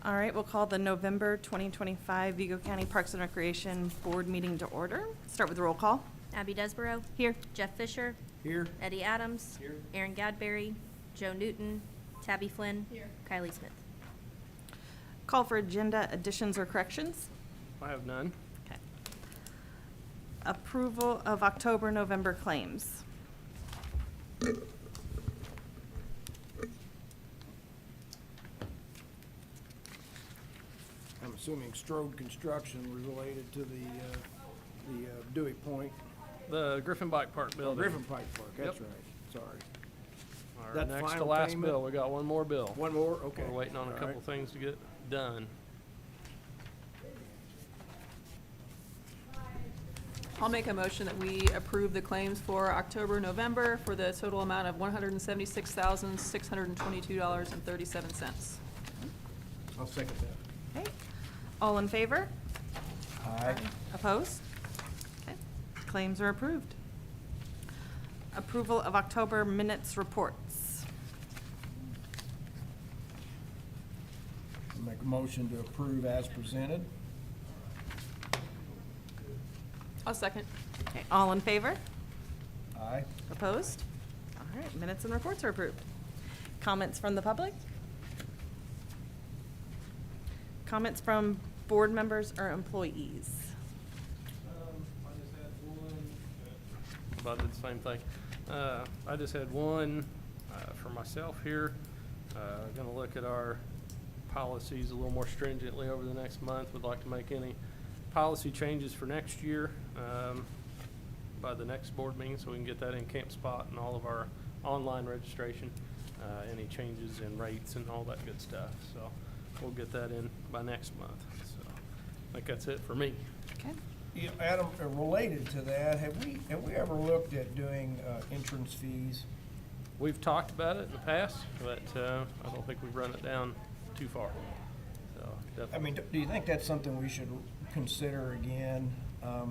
All right, we'll call the November 2025 Vigo County Parks and Recreation Board meeting to order. Start with the roll call. Abby Desborough. Here. Jeff Fisher. Here. Eddie Adams. Here. Aaron Gadberry. Joe Newton. Tabby Flynn. Here. Kylie Smith. Call for agenda additions or corrections. I have none. Okay. Approval of October, November claims. I'm assuming Strode Construction related to the Dewey Point. The Griffin Bike Park building. Griffin Pike Park, that's Yep. right, sorry. Our That next to final last payment? bill. We got one more bill. One more, okay. We're waiting on a All couple right. things to get done. I'll make a motion that we approve the claims for October, November for the total amount of $176,622.37. I'll second that. Okay. All in favor? Aye. Opposed? Okay. Claims are approved. Approval of October minutes reports. I'll make a motion to approve as presented. I'll second. Okay, all in favor? Aye. Opposed? All right, minutes and reports are approved. Comments from the public? Comments from board members or employees? I just had one. About the same thing. I just had one for myself here. Going to look at our policies a little more stringently over the next month. Would like to make any policy changes for next year by the next board meeting, so we can get that in Camp Spot and all of our online registration. Any changes in rates and all that good stuff. So we'll get that in by next month. So I think that's it for me. Okay. Yeah, Adam, related to that, have we ever looked at doing entrance fees? We've talked about it in the past, but I don't think we've run it down too far. So I definitely. mean, do you think that's something we should consider again? I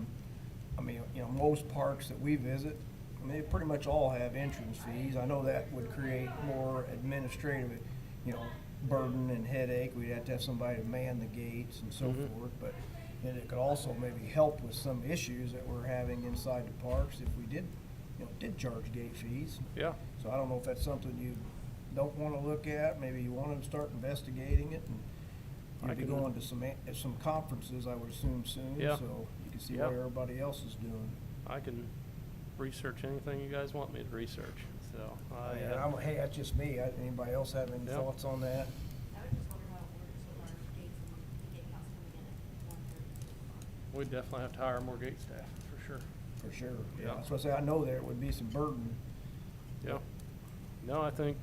mean, most parks that we visit, I mean, they pretty much all have entrance fees. I know that would create more administrative, burden and headache. We'd have to have somebody to man the gates and so forth, but and it could also maybe help with some issues that we're having inside the parks if we did charge gate fees. Yeah. So I don't know if that's something you don't want to look at. Maybe you want to start investigating it, and I you'll be can- going to some conferences, I would assume, soon. Yeah. So you can see Yeah. what everybody else is doing. I can research anything you guys want me to research. So Hey, that's just me. Anybody else have any Yeah. thoughts on that? I would just wonder how it works with our gates and the gate house coming in at 1:30. we definitely have to hire more gate staff for sure. For sure. Yeah. That's what I say. I know there would be some burden. Yeah. No, I think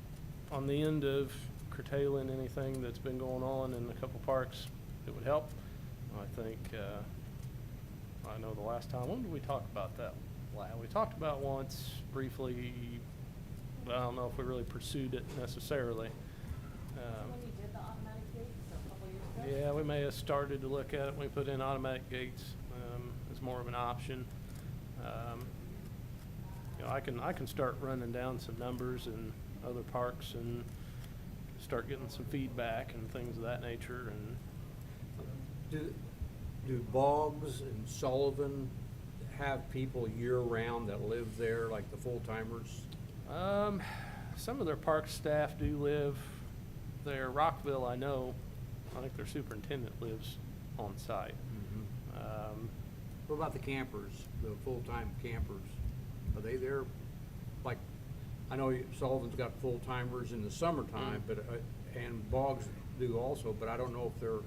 on the end of curtailing anything that's been going on in a couple parks, it would help. I think, I know the last time, when did we talk about that? We talked about once briefly, but I don't know if we really pursued it necessarily. When you did the automatic gates a couple years ago? Yeah, we may have started to look at it when we put in automatic gates as more of an option. I can start running down some numbers in other parks and start getting some feedback and things of that nature. And Do Boggs and Sullivan have people year-round that live there, like the full-timers? some of their park staff do live there. Rockville, I know, I think their superintendent lives on site. What about the campers, the full-time campers? Are they there? Like, I know Sullivan's got full-timers in the summertime, but, and Boggs do also, but I don't know if they're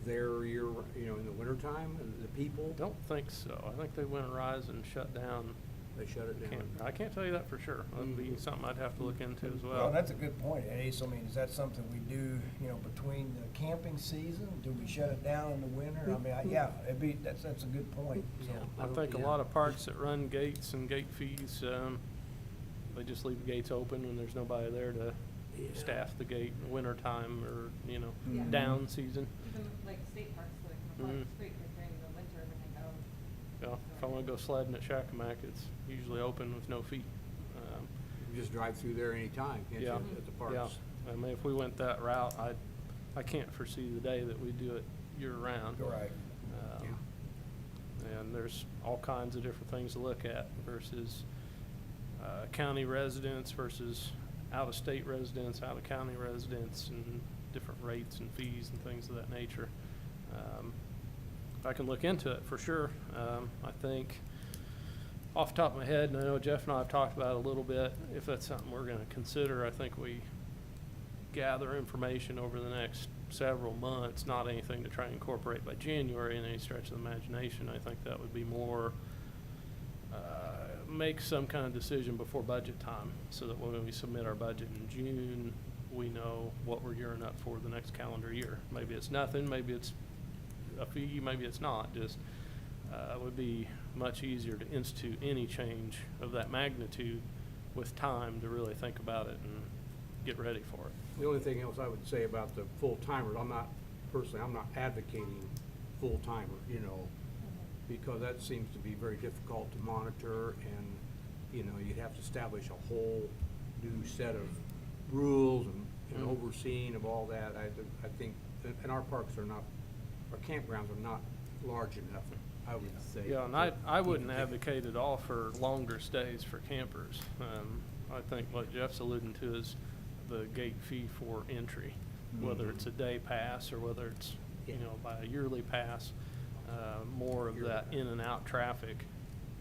there in the wintertime, the people? Don't think so. I think they winterize and shut down. They shut it down. I can't tell you that for sure. That'd be something I'd have to look into as Well, well. that's a good point, Eddie. So, I mean, is that something we do, between the camping season? Do we shut it down in the winter? I mean, that's a good point. So. Yeah. I think a lot of parks that run gates and gate fees, they just leave the gates open when there's nobody there to staff the gate in the wintertime or, Yeah. down season. Even like state parks, like Mhm. Creek, like during the winter when they go. Yeah, if I want to go sledding at Shakamak, it's usually open with no fee. You just drive through there anytime, can't you, Yeah, at the parks? yeah. I mean, if we went that route, I I can't foresee the day that we do it year-round. Right. And there's all kinds of different things to look at versus county residents versus out-of-state residents, out-of-county residents, and different rates and fees and things of that nature. I can look into it for sure. I think off the top of my head, and I know Jeff and I have talked about it a little bit, if that's something we're gonna consider, I think we gather information over the next several months, not anything to try and incorporate by January in any stretch of the imagination. I think that would be more, make some kind of decision before budget time, so that when we submit our budget in June, we know what we're gearing up for the next calendar year. Maybe it's nothing, maybe it's a fee, maybe it's not, just, it would be much easier to institute any change of that magnitude with time to really think about it and get ready for it. The only thing else I would say about the full-timers, I'm not advocating full-timer, you know, because that seems to be very difficult to monitor, and, you know, you'd have to establish a whole new set of rules and overseeing of all that. I think, and our parks are not, our campgrounds are not large enough, I would say. Yeah, and I wouldn't advocate at all for longer stays for campers. I think what Jeff's alluding to is the gate fee for entry, whether it's a day pass or whether it's, you know, by a yearly pass, more of that in and out traffic,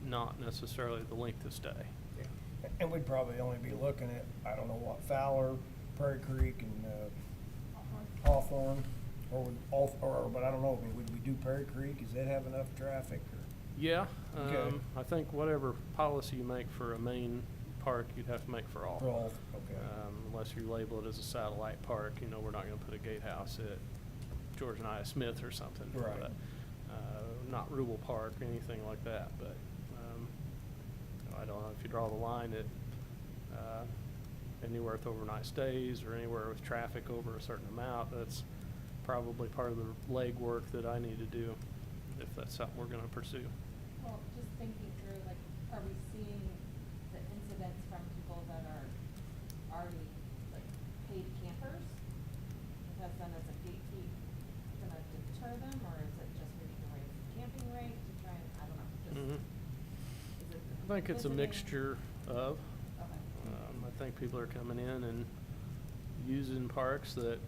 not necessarily the length of stay. And we'd probably only be looking at, I don't know what, Fowler, Prairie Creek, and Hawthorne, but I don't know, I mean, would we do Prairie Creek? Does that have enough traffic? Or? Yeah, Okay. I think whatever policy you make for a main park, you'd have to make for all. For all, okay. Unless you label it as a satellite park, you know, we're not gonna put a gatehouse at George and I Smith or something. Right. But, not Rural Park, anything like that, but, I don't know, if you draw the line at, anywhere with overnight stays or anywhere with traffic over a certain amount, that's probably part of the legwork that I need to do, if that's something we're gonna pursue. Well, just thinking through, like, are we seeing the incidents from people that are already, like, paid campers? Because then as a gate fee, gonna deter them, or is it just we need to raise the camping rate to try and, I don't know, just, Mhm. is it I think it's a visiting? mixture of, Okay. I think people are coming in and using parks that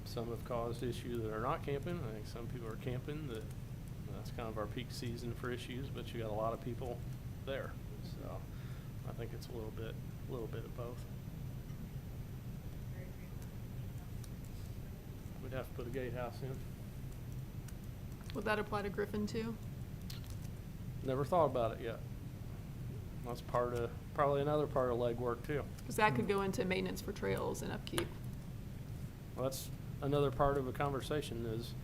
some have caused issues that are not camping. I think some people are camping that's kind of our peak season for issues, but you got a lot of people there. So I think it's a little bit of both. We'd have to put a gatehouse in. Would that apply to Griffin too? Never thought about it yet. That's probably another part of legwork too. Because that could go into maintenance for trails and upkeep. Well, that's another part of a conversation is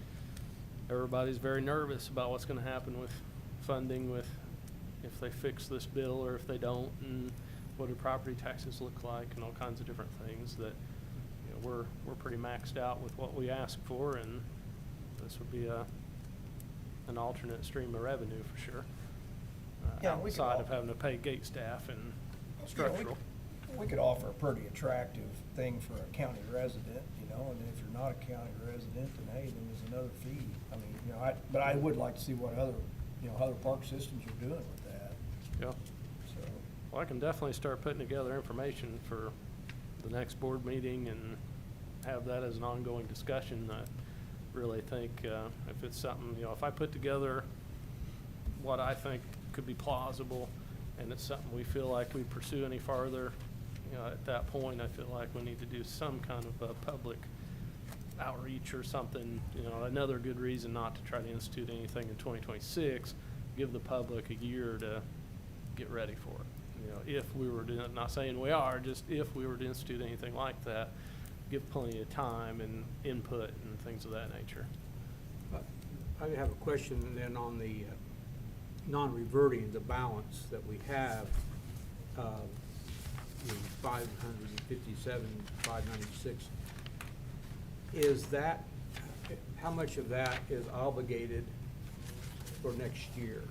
everybody's very nervous about what's gonna happen with funding, with if they fix this bill or if they don't, and what do property taxes look like, and all kinds of different things that, you know, we're pretty maxed out with what we ask for, and this would be an alternate stream of revenue for sure. Yeah, we could Outside of all- having to pay gate staff and You know, structural. we could offer a pretty attractive thing for a county resident, you know, and if you're not a county resident, then hey, then there's another fee. I mean, you know, but I would like to see what other park systems are doing with that, Yeah. so. Well, I can definitely start putting together information for the next board meeting and have that as an ongoing discussion. I really think, if it's something, you know, if I put together what I think could be plausible and it's something we feel like we pursue any farther, you know, at that point, I feel like we need to do some kind of a public outreach or something, you know, another good reason not to try to institute anything in 2026, give the public a year to get ready for it. You know, if we were to, not saying we are, just if we were to institute anything like that, give plenty of time and input and things of that nature. I have a question then on the non-reverting, the balance that we have, the 557, 596. Is that, how much of that is obligated for next year?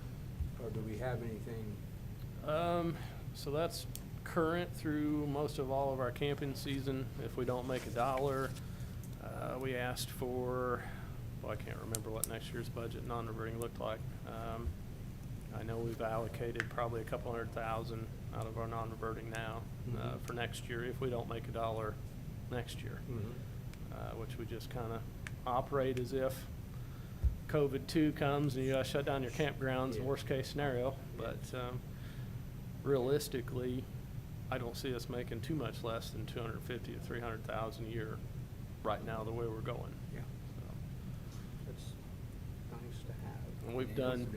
Or do we have anything? So that's current through most of all of our camping season. If we don't make $1, We asked for, well, I can't remember what next year's budget non-reverting looked like. I know we've allocated probably a couple $100,000 out of our non-reverting now for next year if we don't make $1 next year, which we just kind of operate as if COVID-2 comes and you gotta shut down your campgrounds, Yeah. worst case scenario. But realistically, I don't see us making too much less than 250 to 300,000 a year right now, the way we're going. Yeah. So, That's nice to have. and we've done,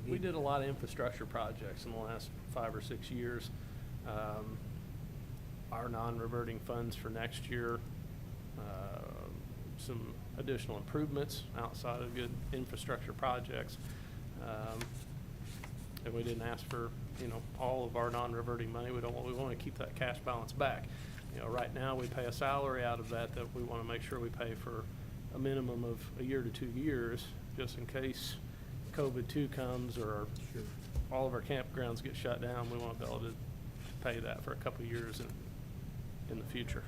we did a lot of infrastructure projects in the last 5 or 6 years. Our non-reverting funds for next year, some additional improvements outside of good infrastructure projects. And we didn't ask for, all of our non-reverting money. We want to keep that cash balance back. Right now we pay a salary out of that we want to make sure we pay for a minimum of a year to 2 years, just in case COVID-2 comes or Sure. all of our campgrounds get shut down. We want to be able to pay that for a couple of years in the future.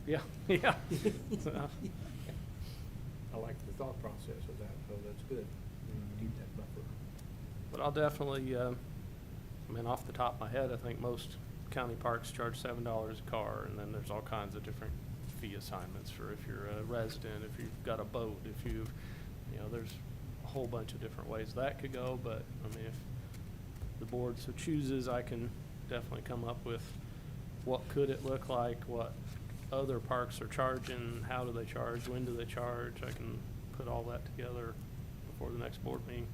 Yeah, yeah. So, I like the thought process of that, so that's good. Keep that buffer. but I'll definitely, off the top of my head, I think most county parks charge $7 a car, and then there's all kinds of different fee assignments for if you're a resident, if you've got a boat, if you've, there's a whole bunch of different ways that could go, but, if the board so chooses, I can definitely come up with what could it look like, what other parks are charging, how do they charge, when do they charge. I can put all that together before the next board meeting.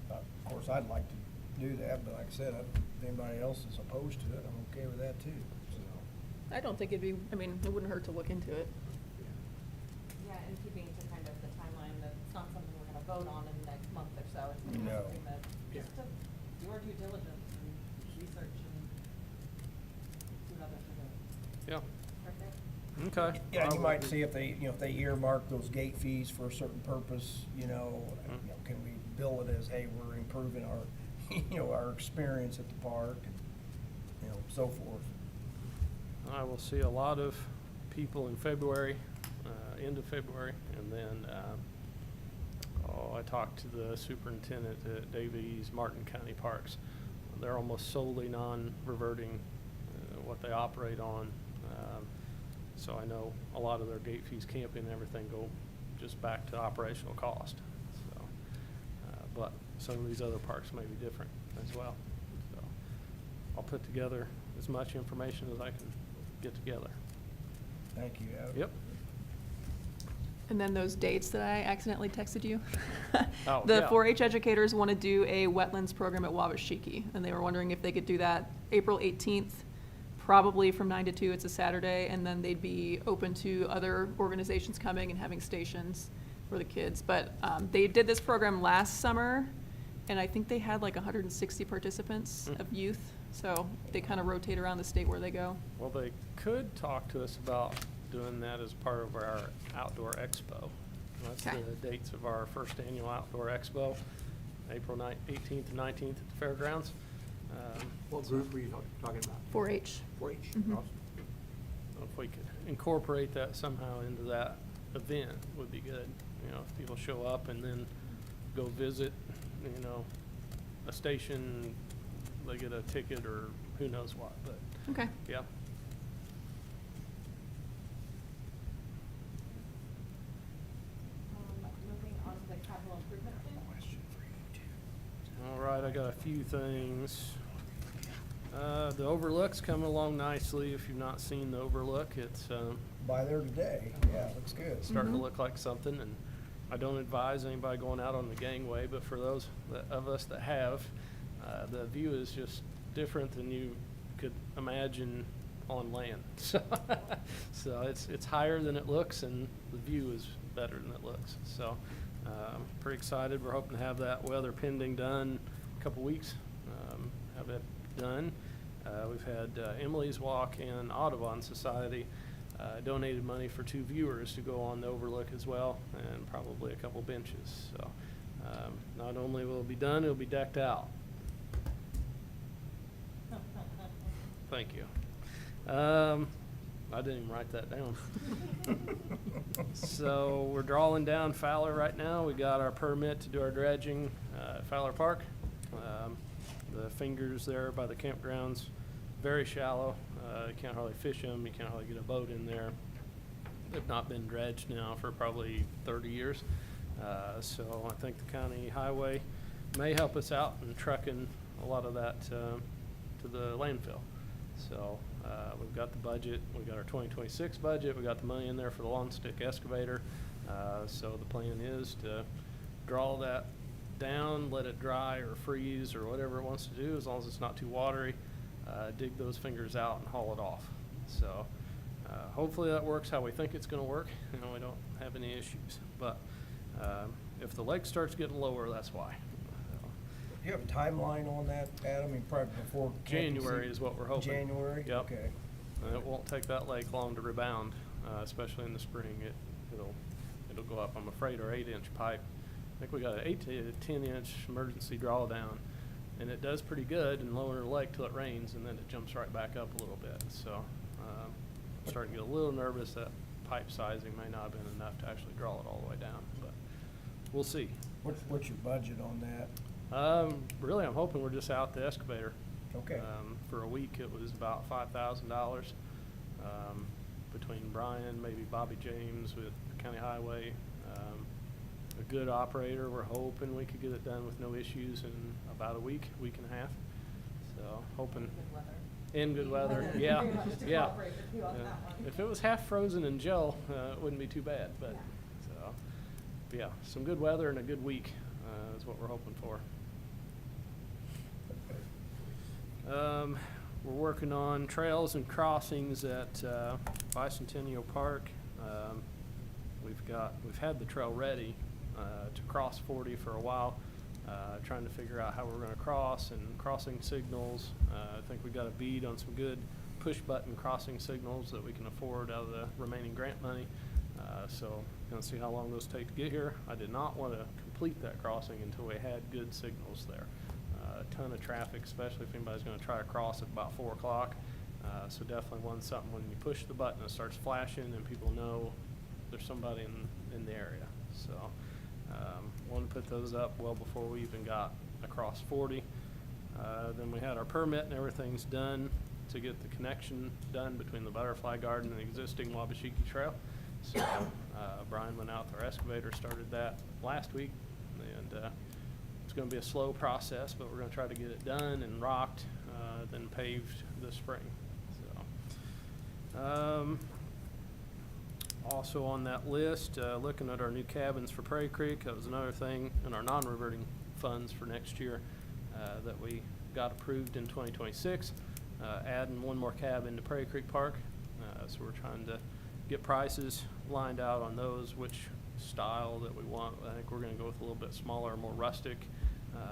Of course, I'd like to do that, but like I said, if anybody else is opposed to it, I'm okay with that too, so. I don't think it wouldn't hurt to look into it. Yeah, and keeping to kind of the timeline, that it's not something we're gonna vote on in the next month or so. It's No. something that, just to do our due diligence and research and see what others are doing. Yeah, Perfect. okay. Yeah, and you might see if they, if they earmark those gate fees for a certain purpose, can we bill it as, hey, we're improving our, our experience at the park, and, so forth. I will see a lot of people in February, end of February, and then, I talked to the superintendent at Davies Martin County Parks. They're almost solely non-reverting, what they operate on. So I know a lot of their gate fees, camping and everything go just back to operational cost. So, but some of these other parks may be different as well. So I'll put together as much information as I can get together. Thank you, Adam. Yep. And then those dates that I accidentally texted you. Oh, The yeah. 4-H educators want to do a wetlands program at Wabashiki, and they were wondering if they could do that April 18th, probably from 9 to 2. It's a Saturday, and then they'd be open to other organizations coming and having stations for the kids. But they did this program last summer, and I think they had like 160 participants of youth. So they kind of rotate around the state where they go. Well, they could talk to us about doing that as part of our outdoor expo. That's Okay. the dates of our first annual outdoor expo, April 18th and 19th at the fairgrounds. What group were you talking about? 4-H. 4-H? Mhm. Awesome. If we could incorporate that somehow into that event, would be good. If people show up and then go visit, a station, they get a ticket or who knows what, but, Okay. yeah. Moving on to the capital improvement plan. All right, I got a few things. The overlook's coming along nicely. If you've not seen the overlook, it's By there today, yeah, looks good. starting to Mhm. look like something. And I don't advise anybody going out on the gangway, but for those of us that have, the view is just different than you could imagine on land. So it's higher than it looks, and the view is better than it looks. So pretty excited. We're hoping to have that, weather pending, done a couple weeks. Have it done. We've had Emily's Walk and Audubon Society donated money for 2 viewers to go on the overlook as well, and probably a couple benches. So not only will it be done, it'll be decked out. Thank you. I didn't even write that down. So we're drawing down Fowler right now. We got our permit to do our dredging at Fowler Park. The fingers there by the campgrounds, very shallow. You can't hardly fish them. You can't hardly get a boat in there. They've not been dredged now for probably 30 years. So I think the county highway may help us out in trucking a lot of that to the landfill. So we've got the budget, we got our 2026 budget, we got the money in there for the long stick excavator. So the plan is to draw that down, let it dry or freeze or whatever it wants to do, as long as it's not too watery, dig those fingers out and haul it off. So hopefully that works how we think it's gonna work, and we don't have any issues. But if the lake starts getting lower, that's why. Do you have a timeline on that, Adam? I mean, probably before camping January season? is what we're hoping. January? Yep. Okay. And it won't take that lake long to rebound, especially in the spring. It'll go up. I'm afraid our 8-inch pipe, I think we got an 8 to 10-inch emergency drawdown, and it does pretty good in lowering the lake till it rains, and then it jumps right back up a little bit. So I'm starting to get a little nervous that pipe sizing may not have been enough to actually draw it all the way down, but we'll see. What's your budget on that? Really, I'm hoping we're just out the excavator. Okay. For a week, it was about $5,000 between Brian, maybe Bobby James with County Highway. A good operator. We're hoping we could get it done with no issues in about a week and a half. So hoping. Good weather. In good weather, Weather yeah, pretty much to yeah. cooperate with you on Yeah. that one. If it was half frozen in gel, it wouldn't be too bad, but, Yeah. but yeah, some good weather and a good week, is what we're hoping for. We're working on trails and crossings at, Bicentennial Park. We've had the trail ready, to cross 40 for a while, trying to figure out how we're gonna cross and crossing signals. I think we got a bead on some good push-button crossing signals that we can afford out of the remaining grant money. So gonna see how long those take to get here. I did not want to complete that crossing until we had good signals there. A ton of traffic, especially if anybody's gonna try to cross at about 4 o'clock. So definitely want something when you push the button, it starts flashing and people know there's somebody in the area. So want to put those up well before we even got across 40. Then we had our permit and everything's done to get the connection done between the Butterfly Garden and the existing Wabashiki Trail. So Brian went out with our excavator, started that last week, and it's going to be a slow process, but we're going to try to get it done and rocked, then paved this spring. So also on that list, looking at our new cabins for Prairie Creek, that was another thing in our non-reverting funds for next year that we got approved in 2026, adding one more cabin to Prairie Creek Park. So we're trying to get prices lined out on those, which style that we want. I think we're going to go with a little bit smaller, more rustic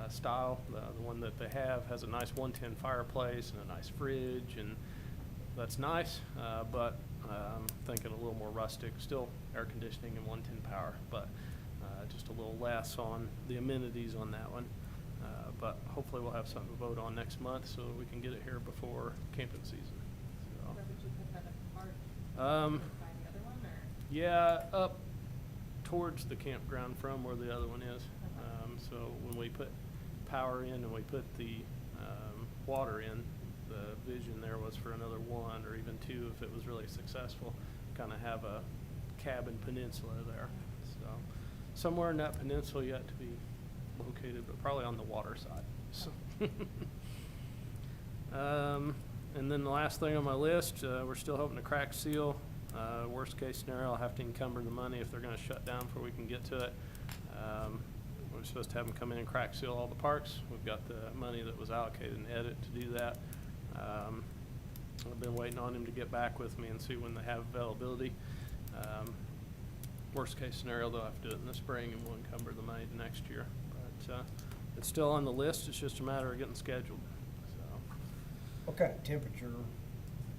style. The one that they have has a nice 110 fireplace and a nice fridge, and that's nice, but thinking a little more rustic, still air conditioning and 110 power, but just a little less on the amenities on that one. But hopefully we'll have something to vote on next month so we can get it here before camping season. So, Where would you put that apart? Um, By the other one, or? yeah, up towards the campground from where the other one is. Okay. So when we put power in and we put the water in, the vision there was for another 1 or even 2 if it was really successful, kind of have a cabin peninsula there. So somewhere in that peninsula yet to be located, but probably on the water side. So and then the last thing on my list, we're still hoping to crack seal. Worst case scenario, I'll have to encumber the money if they're going to shut down before we can get to it. We're supposed to have them come in and crack seal all the parks. We've got the money that was allocated in edit to do that. I've been waiting on him to get back with me and see when they have availability. Worst case scenario, they'll have to do it in the spring and we'll encumber the money to next year. But it's still on the list. It's just a matter of getting scheduled. So What kind of temperature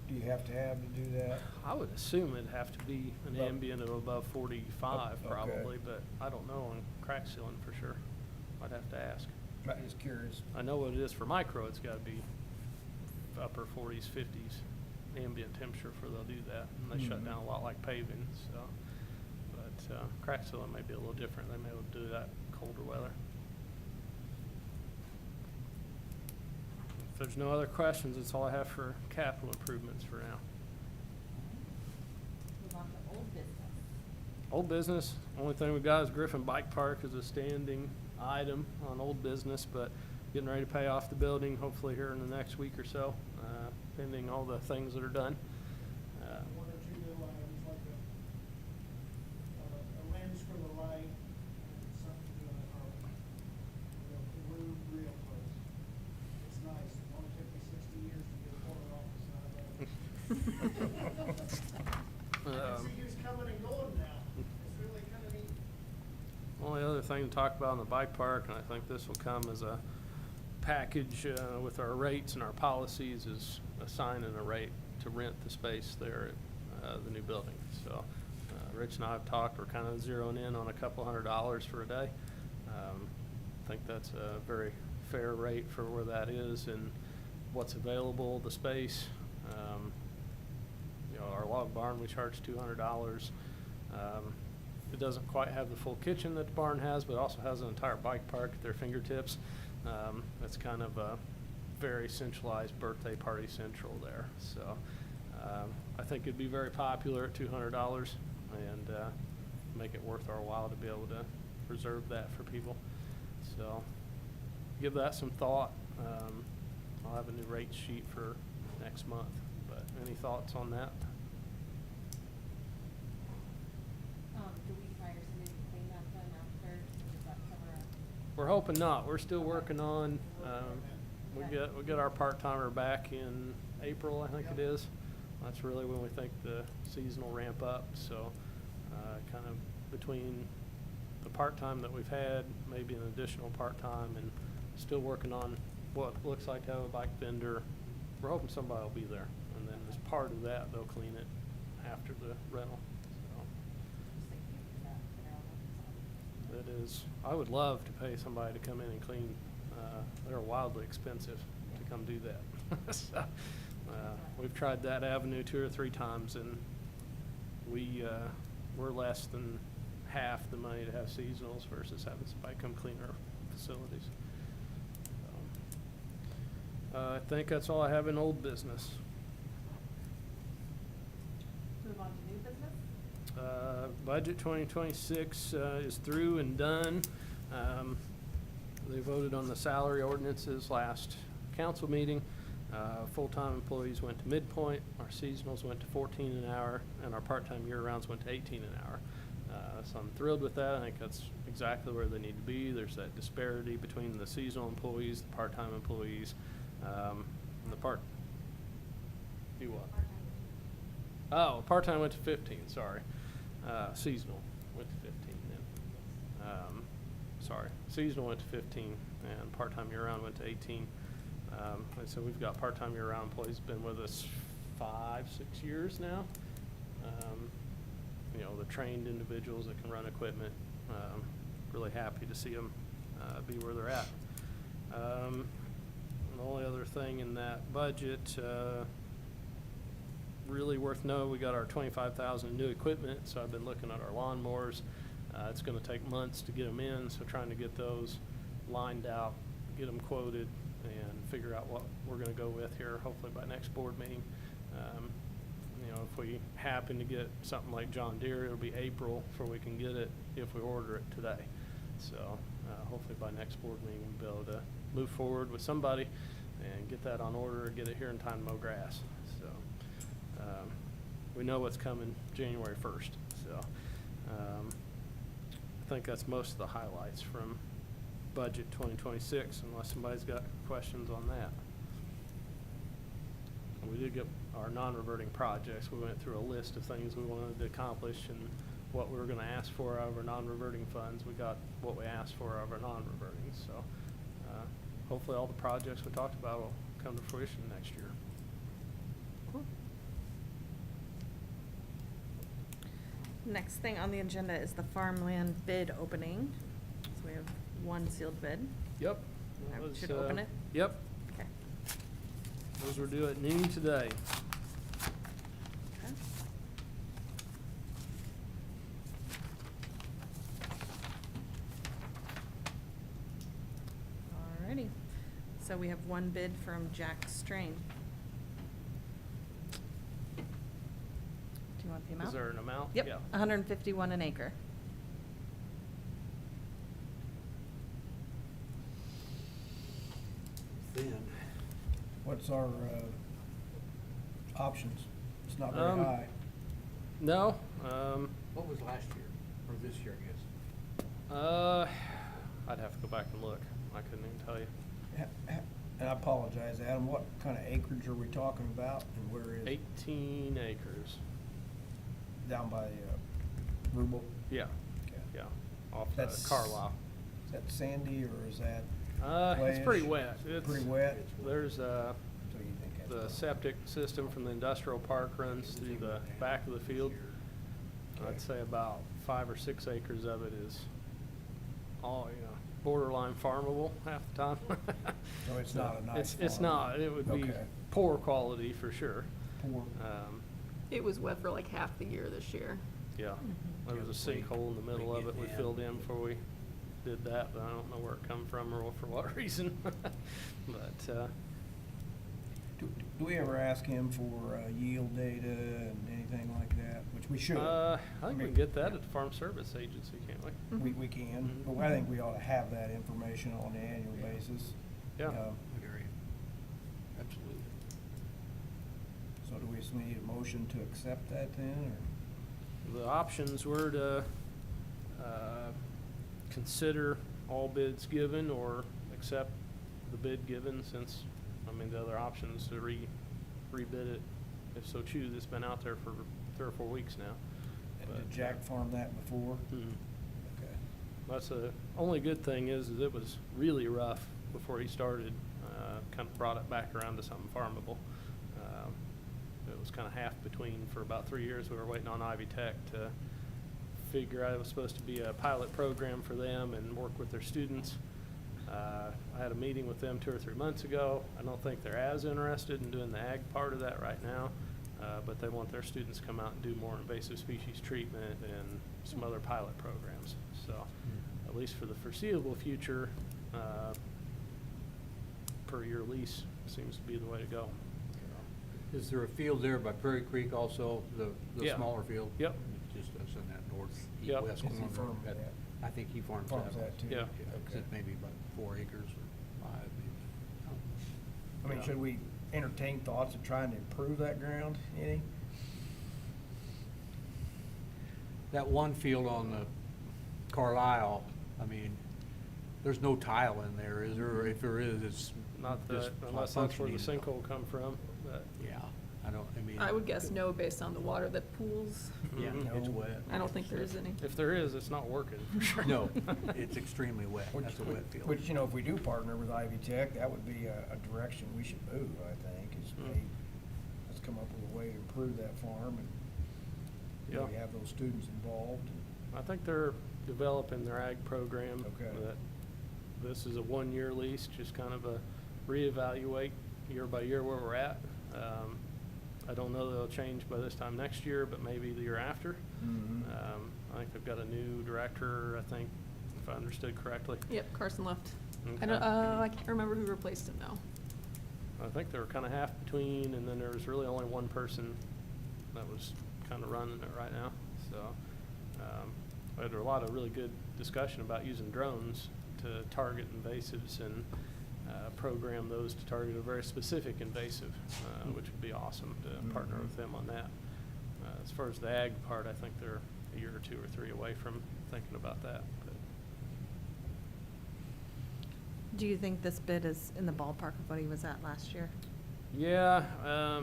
do you have to do that? I would assume it'd have to be an Above- ambient of above 45 Okay. probably, but I don't know on crack sealing for sure. I'd have to ask. I'm just curious. I know what it is for micro. It's got to be upper 40s, 50s ambient temperature for they'll do that, and they shut Mhm. down a lot like paving, so. But crack sealing may be a little different. They may be able to do that colder weather. If there's no other questions, that's all I have for capital improvements for now. Move on to old business. Old business, only thing we got is Griffin Bike Park is a standing item on old business, but getting ready to pay off the building, hopefully here in the next week or so, pending all the things that are done. One or two little items like a lens for the light, and something to do the blue grill post. It's nice. It only took me 60 years to get a corner office out of it. I can see who's coming and going now. It's really kind of neat. Only other thing to talk about in the bike park, and I think this will come as a package with our rates and our policies, is assigning a rate to rent the space there at the new building. So Rich and I have talked, we're kind of zeroing in on a couple $100 for a day. I think that's a very fair rate for where that is and what's available, the space. You know, our log barn, we charge $200. It doesn't quite have the full kitchen that the barn has, but it also has an entire bike park at their fingertips. It's kind of a very centralized birthday party central there. So I think it'd be very popular at $200 and make it worth our while to be able to reserve that for people. So give that some thought. I'll have a new rate sheet for next month, but any thoughts on that? Do we hire somebody to clean that then after, or does that cover up? We're hoping not. We're still working on, we get our part-timer back in April, I think it is. That's really when we think the season will ramp up, so, kind of between the part-time that we've had, maybe an additional part-time, and still working on what looks like to have a bike vendor. We're hoping somebody will be there, and then as part of that, they'll clean it after the rental, so. Just thinking of that, you know, It is, I would love to pay somebody to come in and clean. They're wildly expensive to come do that. So, we've tried that avenue 2 or 3 times, and we're less than half the money to have seasonals versus having somebody come clean our facilities. I think that's all I have in old business. Move on to new business. Budget 2026 is through and done. They voted on the salary ordinances last council meeting. Full-time employees went to midpoint, our seasonals went to 14 an hour, and our part-time year-rounds went to 18 an hour. So I'm thrilled with that. I think that's exactly where they need to be. There's that disparity between the seasonal employees, the part-time employees, and the do what? Oh, part-time went to 15, sorry. Seasonal went to 15 then. Sorry, seasonal went to 15 and part-time year-round went to 18. And so we've got part-time year-round employees been with us 5, 6 years now. You know, the trained individuals that can run equipment, really happy to see them be where they're at. And the only other thing in that budget, really worth noting, we got our 25,000 new equipment, so I've been looking at our lawnmowers. It's going to take months to get them in, so trying to get those lined out, get them quoted, and figure out what we're going to go with here, hopefully by next board meeting. You know, if we happen to get something like John Deere, it'll be April before we can get it if we order it today. So hopefully by next board meeting, we'll be able to move forward with somebody and get that on order and get it here in time to mow grass. So we know what's coming January 1st. So I think that's most of the highlights from budget 2026, unless somebody's got questions on that. We did get our non-reverting projects. We went through a list of things we wanted to accomplish and what we were going to ask for out of our non-reverting funds. We got what we asked for out of our non-reverting. So hopefully all the projects we talked about will come to fruition next year. Next thing on the agenda is the farmland bid opening. So we have one sealed bid. Yep. I That was, should open it? Yep. Okay. Those were due at noon today. Okay. Alrighty, so we have one bid from Jack Strain. Do you want the amount? Is there an amount? Yep, Yeah. 151 an acre. Thin. What's our, options? It's not very Um, high. No, What was last year, or this year, I guess? I'd have to go back and look. I couldn't even tell you. And I apologize, Adam, what kind of acreage are we talking about, and where is it? 18 acres. Down by, Rubel? Yeah, Okay. yeah, off That's- Carlisle. Is that sandy, or is that It's pretty clayish? wet. It's Pretty wet? There's, So you think that's the about- septic system from the industrial park runs through the back of the field. I'd say about 5 or 6 acres of it is all, borderline farmable half the time. So it's not a nice It's farm. not. It would be Okay. poor quality for sure. Poor. It was wet for like half the year this year. Yeah, there was a sinkhole in the middle of it we filled in before we did that, but I don't know where it come from or for what reason. But, Do we ever ask him for yield data and anything like that, which we should? I think we can get that at the Farm Service Agency, can't we? We can, Mhm. but I think we ought to have that information on an annual basis. Yeah. Good area. Absolutely. So do we just need a motion to accept that then, or? The options were to consider all bids given or accept the bid given since, the other option is to rebid it if so choose. It's been out there for 3 or 4 weeks now. And But, did Jack farm that before? Mhm. Okay. That's the only good thing is it was really rough before he started. Kind of brought it back around to something farmable. It was kind of half between for about 3 years. We were waiting on Ivy Tech to figure out it was supposed to be a pilot program for them and work with their students. I had a meeting with them 2 or 3 months ago. I don't think they're as interested in doing the ag part of that right now, but they want their students to come out and do more invasive species treatment and some other pilot programs. So, at least for the foreseeable future, per year lease seems to be the way to go. Is there a field there by Prairie Creek also, the Yeah. smaller field? Yep. Just us in that Yep. north-west Is he corner. farming That- that? I think he farms Farms that. that too? Yeah. Is it maybe about 4 acres or 5 maybe? I mean, Yeah. should we entertain thoughts of trying to improve that ground any? That one field on the Carlisle, there's no tile in there, is there? Or if there is, it's Not just that, unless that's where the functioning. sinkhole come from, but. Yeah, I would guess no based on the water that pools. Yeah, Mhm. it's No. wet. I don't think there is any. If there is, it's not working, for sure. No, it's extremely wet. That's a wet field. Which, if we do partner with Ivy Tech, that would be a direction we should move, I think, is, Mm. hey, let's come up with a way to improve that farm and Yeah. maybe have those students involved. I think they're developing their ag program. Okay. That this is a 1-year lease, just kind of a reevaluate year by year where we're at. I don't know that it'll change by this time next year, but maybe the year after. Mhm. I think they've got a new director, I think, if I understood correctly. Yep, Carson left. Okay. I can't remember who replaced him now. I think they were kind of half between, and then there was really only one person that was kind of running it right now. So, we had a lot of really good discussion about using drones to target invasives and program those to target a very specific invasive, which would be awesome to partner with them on that. As far as the ag part, I think they're a year or 2 or 3 away from thinking about that. But Do you think this bid is in the ballpark of what he was at last year? yeah, I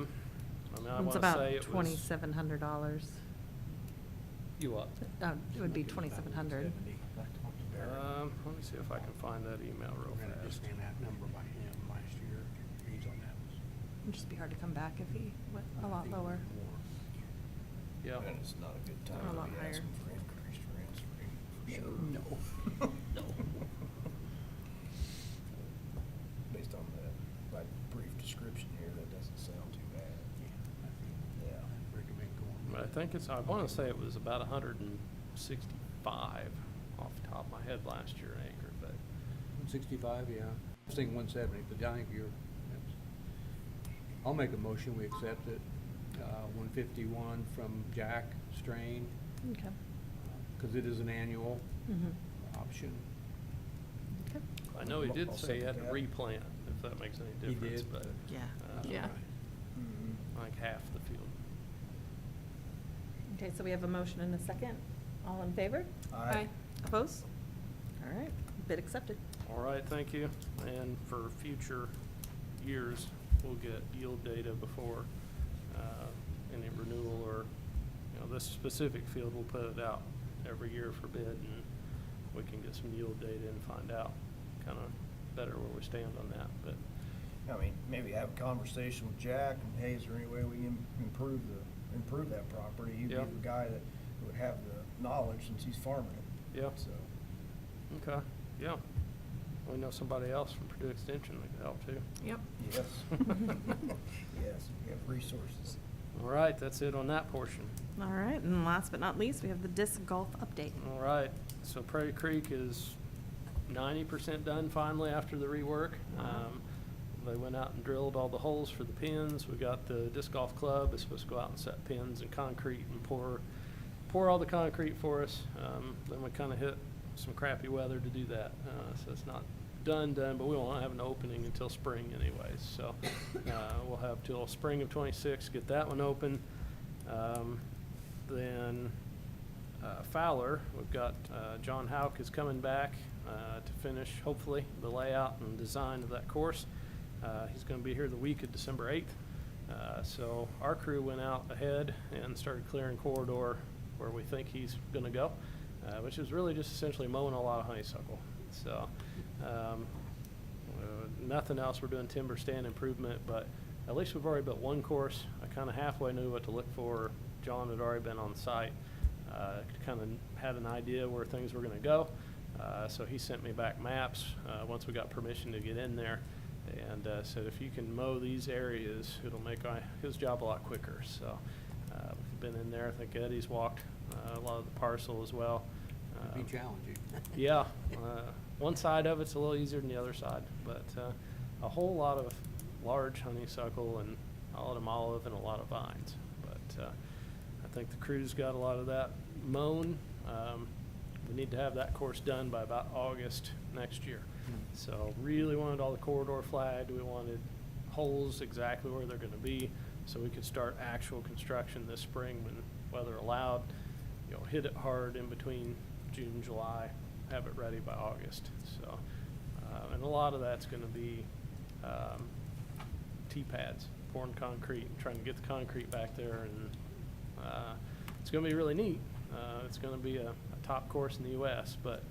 It's want to about say it was. $2,700. You what? It would be 2,700. Let me see if I can find that email real We're gonna just fast. name that number by him last year. He's on that list. It'd just be hard to come back if he went a I lot think lower. more. Yeah. And it's not a good Or a time lot to be higher. asking for increased rents, for sure. No. No. Based on the, like, brief description here, that think it's, I wanna say it was about 165 off the top of my head last year an acre, but 65, yeah. I was thinking 170, but I think I'll make a motion, we accept it. 151 from Jack Strain, Okay. because it is an annual Mhm. option. Okay. I know he did I'll say he had to second that. replant, if that makes any He difference, did. but. Yeah. Yeah. Mhm. Like half the field. Okay, so we have a motion and a second. All in favor? Aye. Opposed? All right, bid accepted. All right, thank you. And for future years, we'll get yield data before any renewal or, this specific field, we'll put it out every year for bid, and we can get some yield data and find out kind of better where we stand on that, but. I mean, maybe have a conversation with Jack, and hey, is there any way we can improve that property? He'd be Yeah. the guy that would have the knowledge since he's farming it. Yeah. So, Okay, yeah. We know somebody else from Purdue Extension that could help too. Yep. yes. Yes, we have resources. All right, that's it on that portion. All right, and last but not least, we have the disc golf update. All right, so Prairie Creek is 90% done finally after the rework. They went out and drilled all the holes for the pins. We got the disc golf club is supposed to go out and set pins and concrete and pour all the concrete for us. Then we kind of hit some crappy weather to do that, so it's not done, but we won't have an opening until spring anyways. So we'll have till spring of 26, get that one open. Then Fowler, we've got John Hauk is coming back to finish, hopefully, the layout and design of that course. He's going to be here the week of December 8th. So our crew went out ahead and started clearing corridor where we think he's going to go, which is really just essentially mowing a lot of honeysuckle. So nothing else. We're doing timber stand improvement, but at least we've already built one course. I kind of halfway knew what to look for. John had already been on site, kind of had an idea where things were going to go. So he sent me back maps once we got permission to get in there, and said if you can mow these areas, it'll make his job a lot quicker. So we've been in there. I think Eddie's walked a lot of the parcel as well. It'd be challenging. Yeah, one side of it's a little easier than the other side, but a whole lot of large honeysuckle and autumn olive and a lot of vines. But I think the crew's got a lot of that mown. We need to have that course done by about August next year. So really wanted all the corridor flagged. We wanted holes exactly where they're going to be, so we could start actual construction this spring when weather allowed. Hit it hard in between June and July, have it ready by August. So, and a lot of that's going to be T-pads, pouring concrete, trying to get the concrete back there, and it's going to be really neat. It's going to be a top course in the U.S., but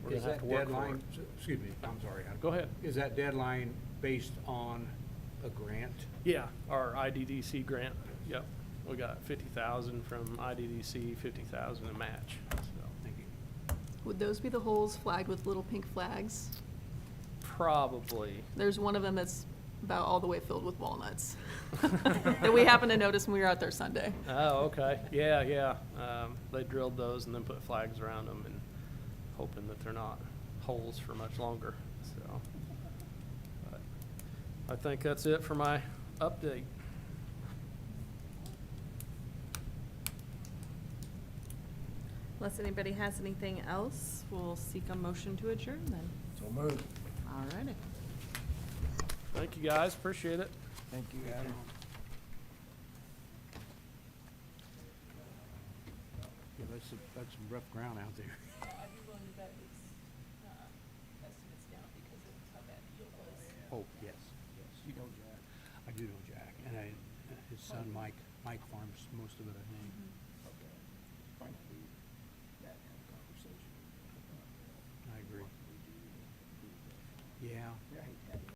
we're going Is to have that to work for deadline, it. excuse me, I'm sorry. Go ahead. Is that deadline based on a grant? Yeah, our IDDC grant. Yep, we got 50,000 from IDDC, 50,000 a match. So Thank you. Would those be the holes flagged with little pink flags? probably. There's one of them that's about all the way filled with walnuts that we happened to notice when we were out there Sunday. Oh, okay. Yeah. They drilled those and then put flags around them and hoping that they're not holes for much longer. So, but I think that's it for my update. Unless anybody has anything else, we'll seek a motion to adjourn then. So move. All righty. Thank you, guys. Appreciate it. Thank you, Adam. Yeah, that's some rough ground out there. Oh, yes. You know Jack. I do know Jack, and his son Mike farms most of it, I think. Okay. Fine. That kind of conversation. I agree. Yeah. Yeah, he